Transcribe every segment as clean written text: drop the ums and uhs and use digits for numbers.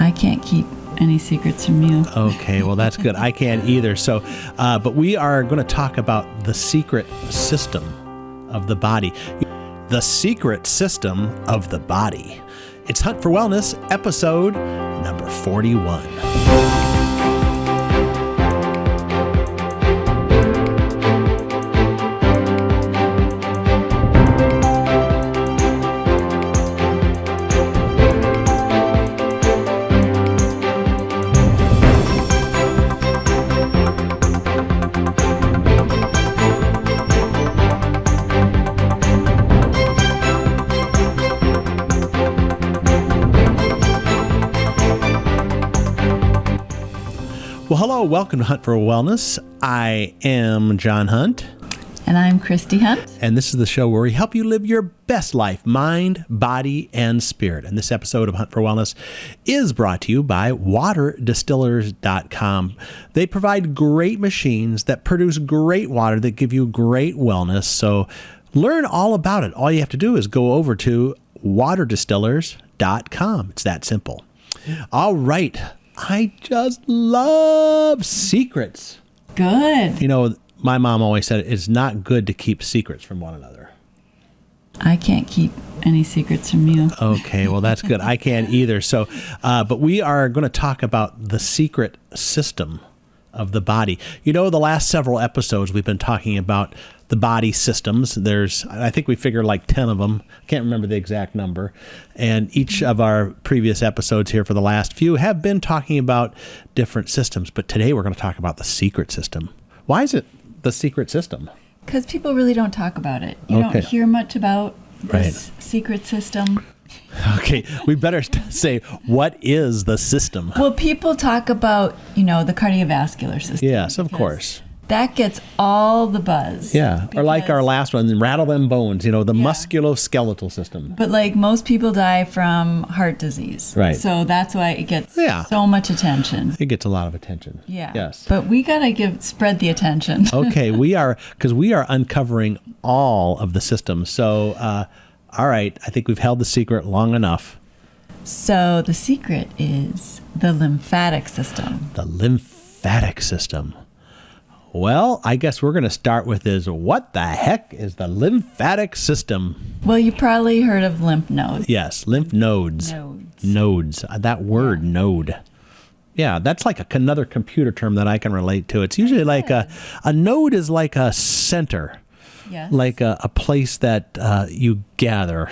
I can't keep any secrets from you. Okay, well, that's good. I can't either. So, but we are going to talk about the secret system of the body. The secret system of the body. It's Hunt for Wellness, episode number 41. Well, hello, welcome to Hunt for Wellness. I am John Hunt. And I'm Christy Hunt. And this is the show where we help you live your best life, mind, body, and spirit. And this episode of Hunt for Wellness is brought to you by waterdistillers.com. They provide great machines that produce great water that give you great wellness. So learn all about it. All you have to do is go over to waterdistillers.com. It's that simple. All right. I just love secrets. Good. You know, my mom always said it's not good to keep secrets from one another. I can't keep any secrets from you. Okay, well, that's good. I can't either. So, but we are going to talk about the secret system of the body. You know, the last several episodes we've been talking about the body systems. I think we figured like 10 of them. I can't remember the exact number. And each of our previous episodes here for the last few have been talking about different systems. But today we're going to talk about the secret system. Why is it the secret system? Because people really don't talk about it. You don't hear much about this secret system. Okay, we better say, what is the system? Well, people talk about, the cardiovascular system. Yes, of course. That gets all the buzz. Yeah, or like our last one, rattle them bones, the musculoskeletal system. But like most people die from heart disease. Right. So that's why it gets so much attention. It gets a lot of attention. Yeah. Yes. But we got to spread the attention. Okay, because we are uncovering all of the systems. So, all right, I think we've held the secret long enough. So the secret is the lymphatic system. The lymphatic system. Well, I guess we're going to start with what the heck is the lymphatic system? Well, you probably heard of lymph nodes. Yes, lymph nodes. Nodes. That word, node. Yeah, that's like another computer term that I can relate to. It's usually like a node is like a center. Yes. Like a place that you gather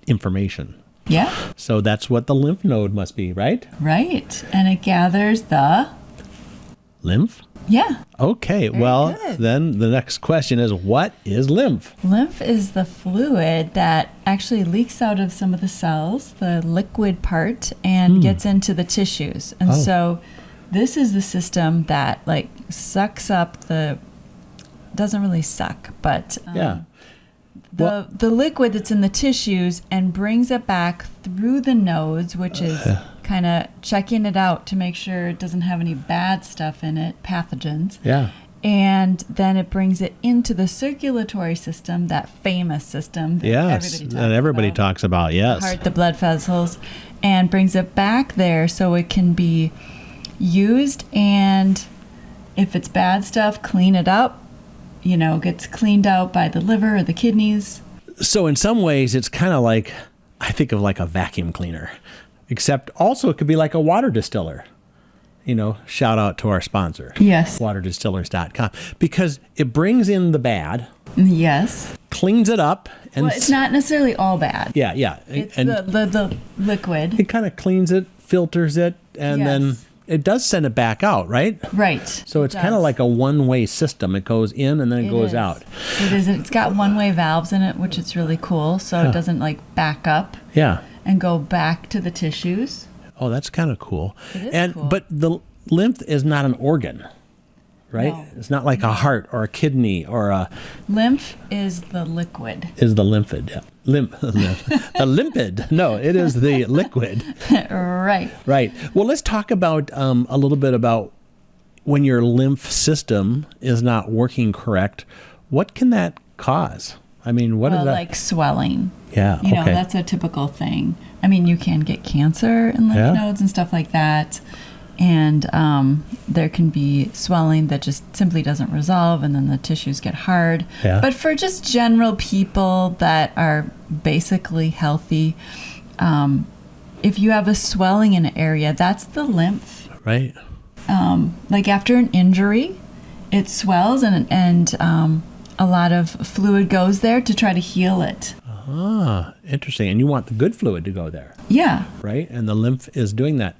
information. Yeah. So that's what the lymph node must be, right? Right. And it gathers the lymph? Yeah. Okay. Very well, good. Then the next question is, what is lymph? Lymph is the fluid that actually leaks out of some of the cells, the liquid part, and gets into the tissues. And so this is the system that sucks up doesn't really suck, but the liquid that's in the tissues and brings it back through the nodes, which is kind of checking it out to make sure it doesn't have any bad stuff in it, pathogens. Yeah. And then it brings it into the circulatory system, that famous system that everybody talks about. Yes. The heart, the blood vessels, and brings it back there so it can be used. And if it's bad stuff, clean it up. Gets cleaned out by the liver or the kidneys. So in some ways, it's kind of like, I think of like a vacuum cleaner, except also it could be like a water distiller. Shout out to our sponsor. Yes. waterdistillers.com, because it brings in the bad. Yes. Cleans it up. And well, it's not necessarily all bad. Yeah, yeah. It's the liquid. It kind of cleans it, filters it, and then it does send it back out, right? Right. So it's kind of like a one-way system. It goes in and then it goes out. It is. It's got one-way valves in it, which is really cool. So it doesn't back up. Yeah. And go back to the tissues. Oh, that's kind of cool. It is cool. But the lymph is not an organ, right? No. It's not like a heart or a kidney or a... Lymph is the liquid. Is the lymphid. Yeah. The limpid. No, it is the liquid. Right. Right. Well, let's talk about a little bit about when your lymph system is not working correct. What can that cause? I mean, what is that? Like swelling. Yeah, You know, that's a typical thing. I mean, you can get cancer in lymph nodes and stuff like that. And there can be swelling that just simply doesn't resolve, and then the tissues get hard. Yeah. But for just general people that are basically healthy, if you have a swelling in an area, that's the lymph. Right. Like after an injury, it swells, and a lot of fluid goes there to try to heal it. Ah, interesting. And you want the good fluid to go there. Yeah. Right? And the lymph is doing that.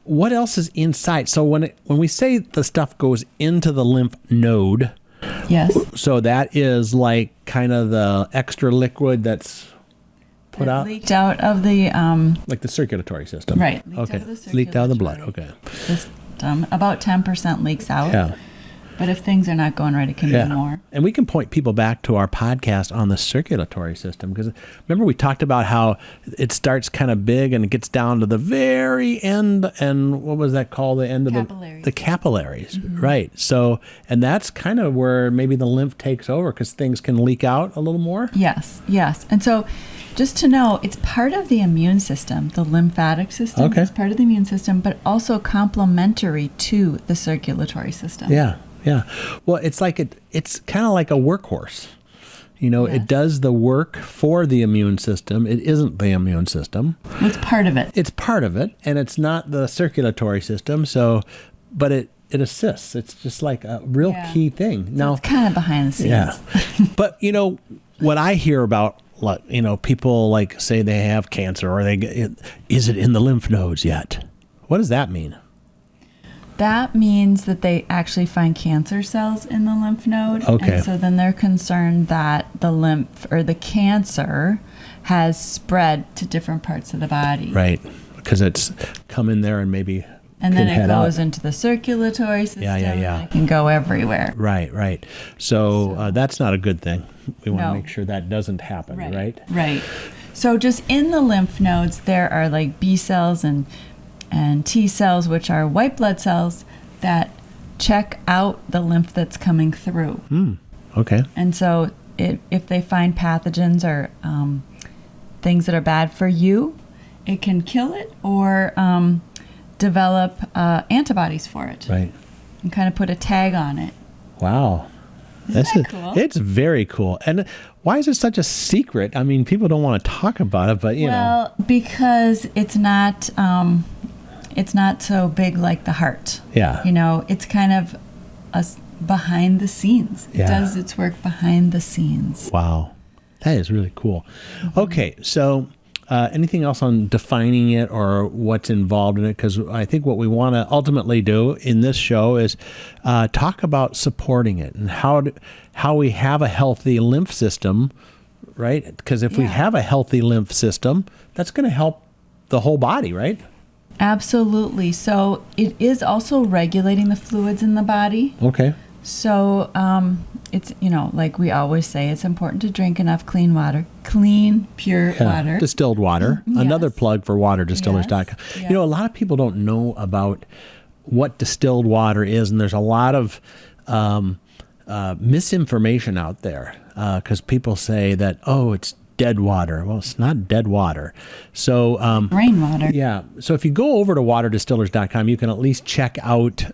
What else is inside? So when we say the stuff goes into the lymph node, yes. So that is like kind of the extra liquid that's put out? Leaked out of the... like the circulatory system. Right. Leaked out of the blood. Okay. System. About 10% leaks out. Yeah. But if things are not going right, it can be more. And we can point people back to our podcast on the circulatory system, because remember we talked about how it starts kind of big and it gets down to the very end, and what was that called? The end of the capillaries, right? So, and that's kind of where maybe the lymph takes over, because things can leak out a little more. Yes. And so just to know, it's part of the immune system. The lymphatic system is part of the immune system, but also complementary to the circulatory system. Yeah. Well, it's like it's kind of like a workhorse. You know, it does the work for the immune system. It isn't the immune system. It's part of it. It's part of it, and it's not the circulatory system. So, but it assists. It's just like a real key thing. So now, it's kind of behind the scenes. Yeah. But, you know, what I hear about, you know, people like say they have cancer, or is it in the lymph nodes yet? What does that mean? That means that they actually find cancer cells in the lymph node. Okay. And so then they're concerned that the lymph or the cancer has spread to different parts of the body. Right. Because it's come in there and maybe and then it goes out into the circulatory system. Yeah. And it can go everywhere. Right. So that's not a good thing. We want to make sure that doesn't happen, right? Right. So just in the lymph nodes, there are like B cells and T cells, which are white blood cells that check out the lymph that's coming through. Okay. And so if they find pathogens or things that are bad for you, it can kill it or develop antibodies for it. Right. And kind of put a tag on it. Wow. Isn't that cool? It's very cool. And why is it such a secret? I mean, people don't want to talk about it, but you know. Well, because it's not so big like the heart. Yeah. You know, it's kind of behind the scenes. It does its work behind the scenes. Wow. That is really cool. Okay, so anything else on defining it or what's involved in it? Because I think what we want to ultimately do in this show is talk about supporting it and how we have a healthy lymph system, right? Because if we have a healthy lymph system, that's going to help the whole body, right? Absolutely. So it is also regulating the fluids in the body. Okay. So it's, you know, like we always say, it's important to drink enough clean water, pure water. Distilled water. Yes. Another plug for waterdistillers.com. Yes. You know, a lot of people don't know about what distilled water is, and there's a lot of misinformation out there because people say that, oh, it's dead water. Well, it's not dead water. So rainwater. Yeah. So if you go over to waterdistillers.com, you can at least check out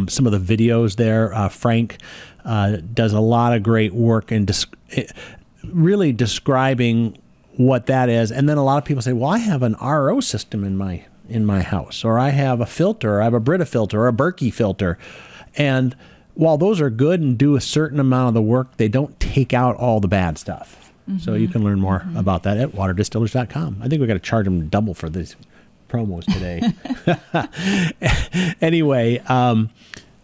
some of the videos there. Frank does a lot of great work in really describing what that is. And then a lot of people say, well, I have an RO system in my house, or I have a filter, or I have a Brita filter or a Berkey filter. And while those are good and do a certain amount of the work, they don't take out all the bad stuff. So you can learn more about that at waterdistillers.com. I think we got to charge them double for these promos today. Anyway,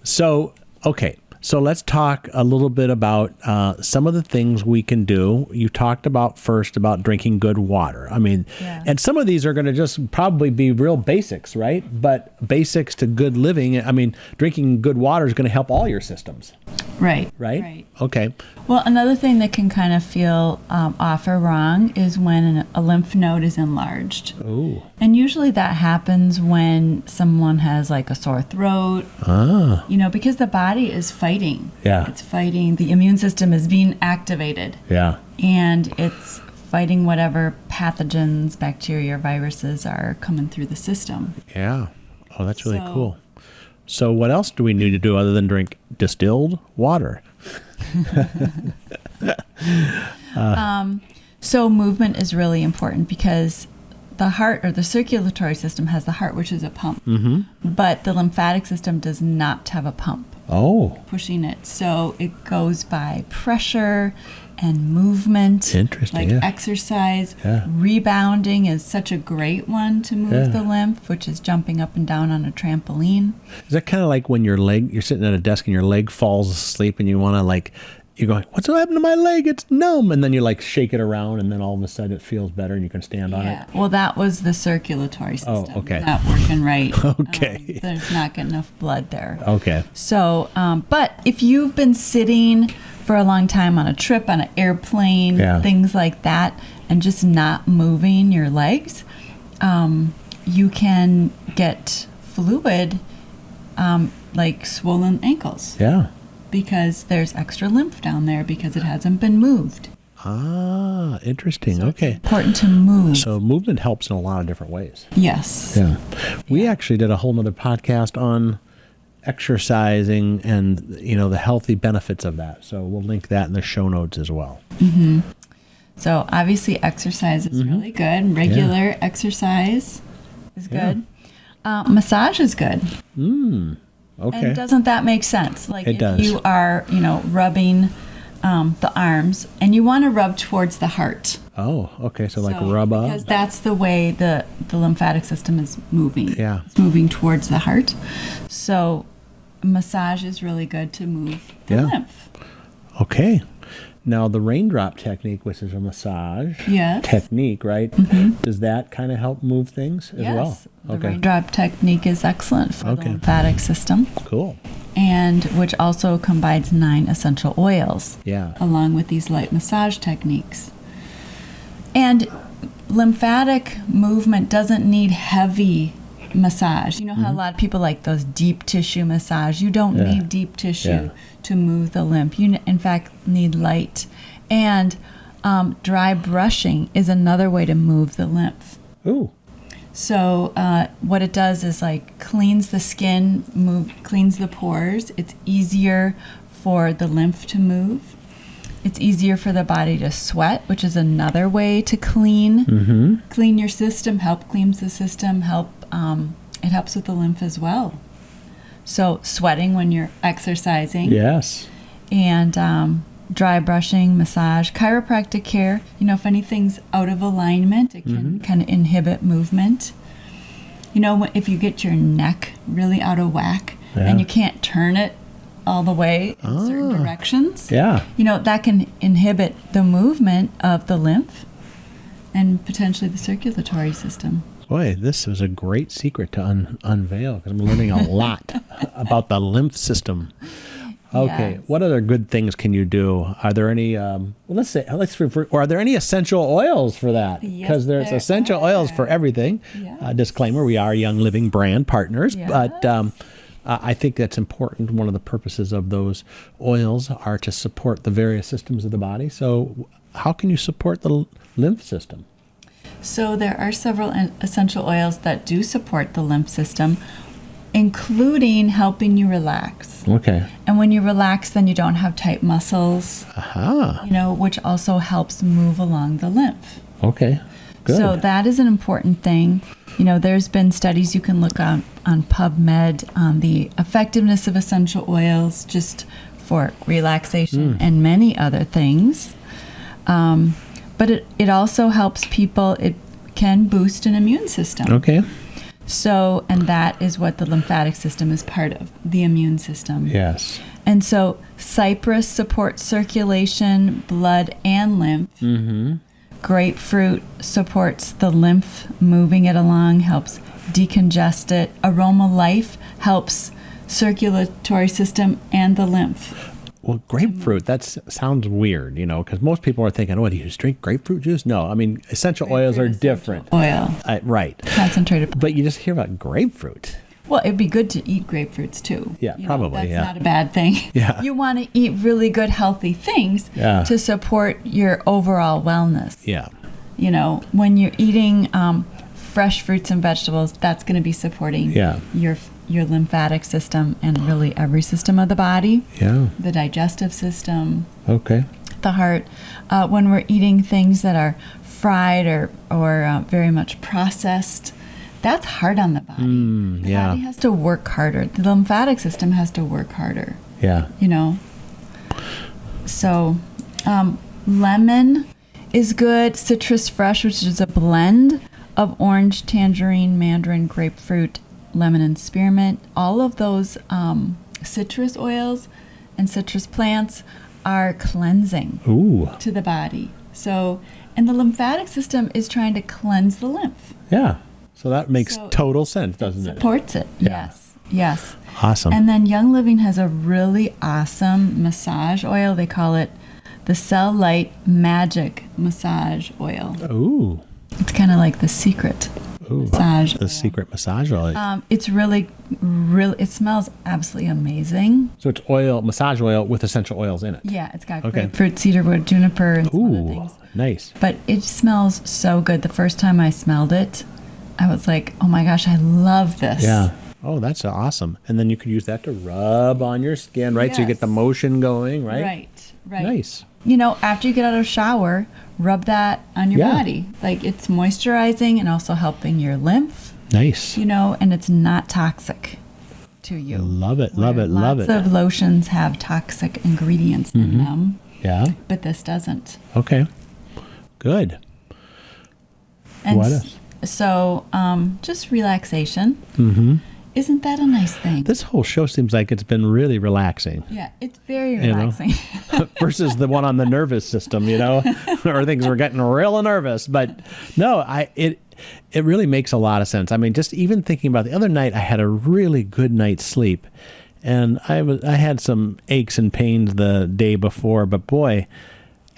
so let's talk a little bit about some of the things we can do. You talked about first about drinking good water. I mean, and some of these are going to just probably be real basics, right? But basics to good living. I mean, drinking good water is going to help all your systems. Right. Right? Okay. Well, another thing that can kind of feel off or wrong is when a lymph node is enlarged. Oh. And usually that happens when someone has like a sore throat. Because the body is fighting. Yeah. It's fighting. The immune system is being activated. Yeah. And it's fighting whatever pathogens, bacteria, viruses are coming through the system. Yeah. Oh, that's really cool. So what else do we need to do other than drink distilled water? So movement is really important because the heart, or the circulatory system, has the heart, which is a pump. But the lymphatic system does not have a pump pushing it. So it goes by pressure and movement. Interesting. Like exercise. Rebounding is such a great one to move the lymph, which is jumping up and down on a trampoline. Is that kind of like when you're sitting at a desk and your leg falls asleep and you want to you're going, what's happened to my leg? It's numb. And then you shake it around and then all of a sudden it feels better and you can stand on it. Well, that was the circulatory system. Oh, okay. Not working right. Okay. There's not enough blood there. Okay. So, but if you've been sitting for a long time on a trip, on an airplane, things like that, and just not moving your legs, you can get fluid, like swollen ankles. Yeah. Because there's extra lymph down there because it hasn't been moved. Ah, interesting. So okay. It's important to move. So movement helps in a lot of different ways. Yes. Yeah. We actually did a whole nother podcast on exercising and, the healthy benefits of that. So we'll link that in the show notes as well. So obviously exercise is really good. Regular exercise is good. Massage is good. Okay. And doesn't that make sense? Like It if does. you are, rubbing the arms and you want to rub towards the heart. Oh, okay. So rub up. Because that's the way the lymphatic system is moving. Yeah. It's moving towards the heart. So massage is really good to move the lymph. Okay. Now the raindrop technique, which is a massage technique, right? Does that kind of help move things as well? The raindrop technique is excellent for the lymphatic system. Cool. And which also combines 9 essential oils. Yeah. Along with these light massage techniques. And lymphatic movement doesn't need heavy massage. You know how a lot of people like those deep tissue massage? You don't need deep tissue to move the lymph. You, in fact, need light. And dry brushing is another way to move the lymph. Ooh. So what it does is cleans the skin, cleans the pores. It's easier for the lymph to move. It's easier for the body to sweat, which is another way to clean your system, help cleanse the system, it helps with the lymph as well. So sweating when you're exercising. Yes. And dry brushing, massage, chiropractic care. If anything's out of alignment, it can kind of inhibit movement. If you get your neck really out of whack and you can't turn it all the way in certain directions, that can inhibit the movement of the lymph and potentially the circulatory system. Boy, this was a great secret to unveil because I'm learning a lot about the lymph system. Okay, Yes. What other good things can you do? Are there any? Or are there any essential oils for that? Because there's there essential oils for everything. Yeah. Disclaimer: we are Young Living brand partners, Yes. but I think that's important. One of the purposes of those oils are to support the various systems of the body. So, how can you support the lymph system? So there are several essential oils that do support the lymph system, including helping you relax. Okay. And when you relax, then you don't have tight muscles, which also helps move along the lymph. Okay. Good. So that is an important thing. There's been studies you can look on PubMed on the effectiveness of essential oils just for relaxation and many other things. But it also helps people. It can boost an immune system. Okay. So, and that is what the lymphatic system is part of, the immune system. Yes. And so Cypress supports circulation, blood, and lymph. Grapefruit supports the lymph, moving it along, helps decongest it. Aroma helps circulatory system and the lymph. Well, grapefruit, that sounds weird, because most people are thinking, do you just drink grapefruit juice? No, I mean, essential oils are different. Oil. Right. Concentrated. But you just hear about grapefruit. Well, it'd be good to eat grapefruits too. Yeah, probably. That's not a bad thing. Yeah. You want to eat really good, healthy things to support your overall wellness. Yeah. When you're eating fresh fruits and vegetables, that's going to be supporting your lymphatic system and really every system of the body. Yeah. The digestive system. Okay. The heart. When we're eating things that are fried or very much processed, that's hard on the body. The body has to work harder. The lymphatic system has to work harder. Yeah. So, lemon is good. Citrus fresh, which is a blend of orange, tangerine, mandarin, grapefruit, lemon, and spearmint. All of those citrus oils and citrus plants are cleansing to the body. So, and the lymphatic system is trying to cleanse the lymph. Yeah. So that makes total sense, doesn't it? Supports it. Yeah. Yes. Awesome. And then Young Living has a really awesome massage oil. They call it the Cell Light Magic Massage Oil. Ooh. It's kind of like the secret massage oil. The secret massage oil. It's really, it smells absolutely amazing. So it's massage oil with essential oils in it. Yeah, it's got grapefruit, cedarwood, juniper, and some other things. Nice. But it smells so good. The first time I smelled it, I was like, oh my gosh, I love this. Yeah. Oh, that's awesome. And then you could use that to rub on your skin, right? Yes. So you get the motion going, right? Right. Nice. After you get out of the shower, rub that on your body. Like it's moisturizing and also helping your lymph. Nice. And it's not toxic to you. Love it. Love it. Lots of lotions have toxic ingredients in them. Yeah. But this doesn't. Okay. Good. And what else? So, just relaxation. Mm-hmm. Isn't that a nice thing? This whole show seems like it's been really relaxing. Yeah, it's very relaxing. Versus the one on the nervous system, or things were getting real nervous. But no, it really makes a lot of sense. I mean, just even thinking about the other night, I had a really good night's sleep, and I had some aches and pains the day before. But boy,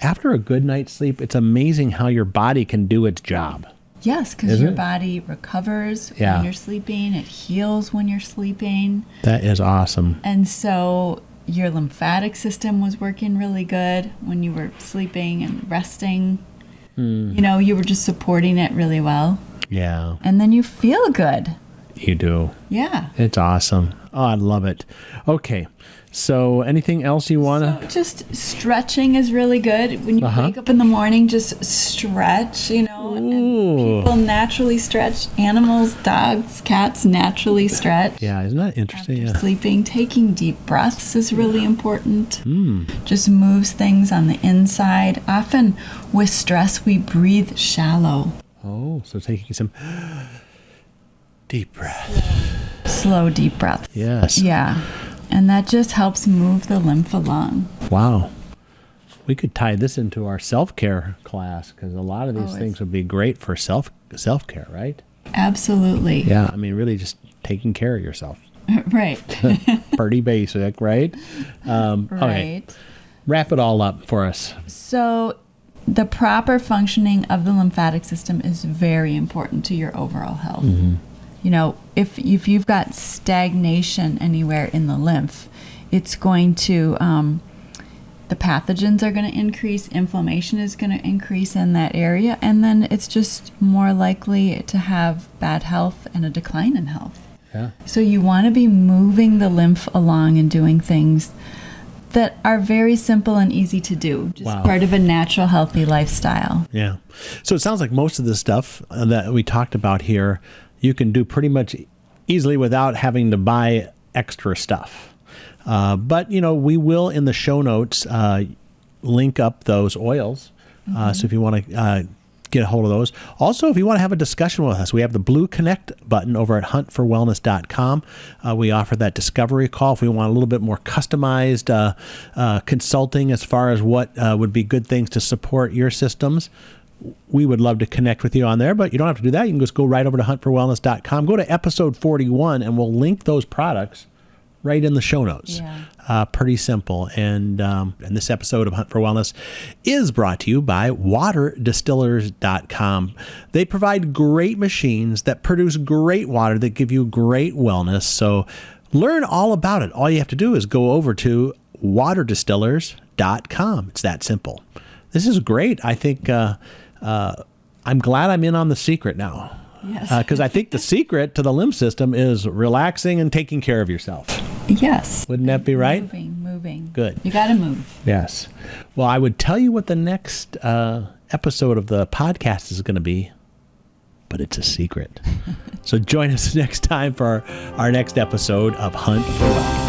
after a good night's sleep, it's amazing how your body can do its job. Yes, because your body recovers when you're sleeping. It heals when you're sleeping. That is awesome. And so your lymphatic system was working really good when you were sleeping and resting. You were just supporting it really well. Yeah. And then you feel good. You do. Yeah. It's awesome. Oh, I love it. Okay. So anything else you want to? Just stretching is really good. When you wake up in the morning, just stretch, And people naturally stretch. Animals, dogs, cats naturally stretch. Yeah, isn't that interesting? After sleeping, taking deep breaths is really important. Just moves things on the inside. Often with stress, we breathe shallow. Oh, so taking some deep breath. Slow, deep breaths. Yes. Yeah. And that just helps move the lymph along. Wow. We could tie this into our self-care class because a lot of these things would be great for self-care, right? Absolutely. Yeah, I mean, really just taking care of yourself. Right. Pretty basic, right? Right. Okay. Wrap it all up for us. So the proper functioning of the lymphatic system is very important to your overall health. If you've got stagnation anywhere in the lymph, it's going to, the pathogens are going to increase, inflammation is going to increase in that area, and then it's just more likely to have bad health and a decline in health. Yeah. So you want to be moving the lymph along and doing things that are very simple and easy to do. Just part of a natural, healthy lifestyle. Yeah. So it sounds like most of the stuff that we talked about here, you can do pretty much easily without having to buy extra stuff. But, we will in the show notes link up those oils. So if you want to get a hold of those. Also, if you want to have a discussion with us, we have the blue connect button over at Hunt4Wellness.com. We offer that discovery call if we want a little bit more customized consulting as far as what would be good things to support your systems. We would love to connect with you on there, but you don't have to do that. You can just go right over to Hunt4Wellness.com, go to episode 41, and we'll link those products right in the show notes. Yeah. Pretty simple. And this episode of Hunt for Wellness is brought to you by waterdistillers.com. They provide great machines that produce great water that give you great wellness. So learn all about it. All you have to do is go over to waterdistillers.com. It's that simple. This is great. I think I'm glad I'm in on the secret now. Yes. Because I think the secret to the lymph system is relaxing and taking care of yourself. Yes. Wouldn't that be right? Moving. Good. You got to move. Yes. Well, I would tell you what the next episode of the podcast is going to be, but it's a secret. So join us next time for our next episode of Hunt for Wellness.